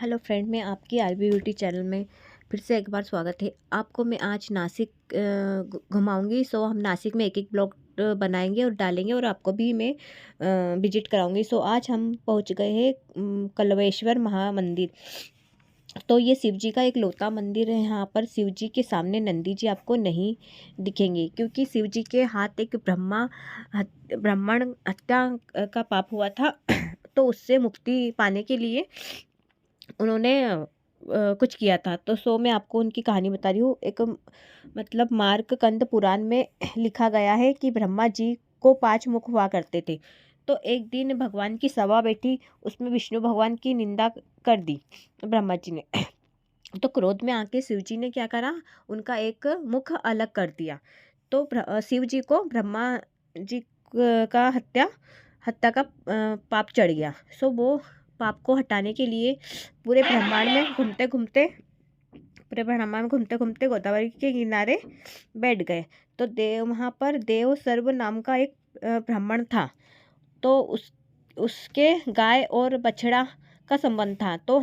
Hello friend, मैं आपकी RB beauty channel में फिर से एक बार स्वागत है। आपको मैं आज नासिक घुमाऊंगी। सो हम नासिक में एक एक ब्लॉग बनाएंगे और डालेंगे और आपको भी मैं विजिट कराऊंगी। सो आज हम पहुंच गए हैं कल्वेश्वर महामंदिर। तो ये शिव जी का एक लौता मंदिर है। यहाँ पर शिव जी के सामने नंदी जी आपको नहीं दिखेंगे, क्योंकि शिव जी के हाथ एक ब्राह्मण हत्या का पाप हुआ था। तो उससे मुक्ति पाने के लिए उन्होंने कुछ किया था। तो मैं आपको उनकी कहानी बता रही हूँ। एक मतलब मार्कंड पुराण में लिखा गया है कि ब्रह्मा जी को 5 मुख हुआ करते थे। तो एक दिन भगवान की सभा बैठी, उसमें विष्णु भगवान की निंदा कर दी ब्रह्मा जी ने। तो क्रोध में आके शिव जी ने क्या करा, उनका एक मुख अलग कर दिया। तो शिव जी को ब्रह्मा जी का हत्या का पाप चढ़ गया। वो पाप को हटाने के लिए पूरे ब्रह्मांड में घूमते घूमते गोदावरी के किनारे बैठ गए। तो वहाँ पर देव सर्व नाम का एक ब्राह्मण था। तो उसके गाय और बछड़ा का संबंध था। तो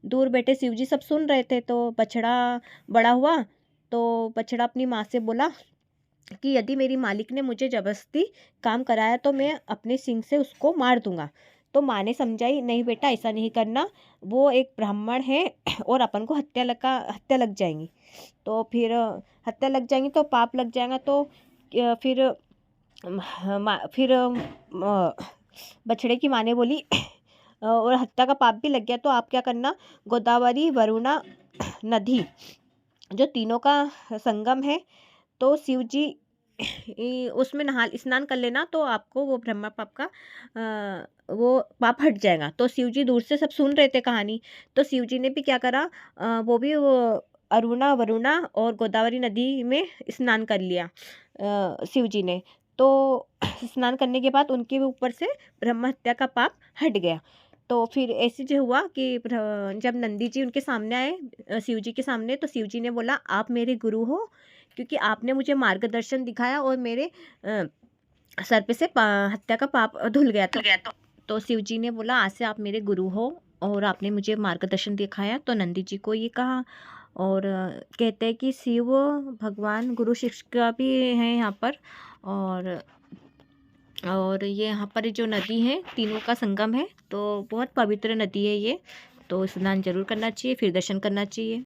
दूर बैठे शिव जी सब सुन रहे थे। तो बछड़ा बड़ा हुआ, तो बछड़ा अपनी माँ से बोला कि यदि मेरी मालिक ने मुझे जबरदस्ती काम कराया तो मैं अपने सिंग से उसको मार दूंगा। तो माँ ने समझाई, नहीं बेटा, ऐसा नहीं करना, वो एक ब्राह्मण है और अपन को हत्या लग जाएंगी। तो फिर हत्या लग जाएंगी तो पाप लग जाएगा। तो फिर बछड़े की माँ ने बोली और हत्या का पाप भी लग गया तो आप क्या करना, गोदावरी वरुणा नदी जो तीनों का संगम है, तो शिव जी उसमें नहा स्नान कर लेना, तो आपको वो ब्रह्मा पाप का वो पाप हट जाएगा। तो शिव जी दूर से सब सुन रहे थे कहानी। तो शिव जी ने भी क्या करा, वो भी वो अरुणा वरुणा और गोदावरी नदी में स्नान कर लिया शिव जी ने। तो स्नान करने के बाद उनके ऊपर से ब्रह्म हत्या का पाप हट गया। तो फिर ऐसे जो हुआ कि जब नंदी जी उनके सामने आए शिव जी के सामने, तो शिव जी ने बोला, आप मेरे गुरु हो, क्योंकि आपने मुझे मार्गदर्शन दिखाया और मेरे सर पे से हत्या का पाप धुल गया। तो शिव जी ने बोला, आज से आप मेरे गुरु हो और आपने मुझे मार्गदर्शन दिखाया। तो नंदी जी को ये कहा। और कहते हैं कि शिव भगवान गुरु शिष्य भी हैं यहाँ पर। और ये यहाँ पर जो नदी है तीनों का संगम है, तो बहुत पवित्र नदी है ये। तो स्नान जरूर करना चाहिए, फिर दर्शन करना चाहिए।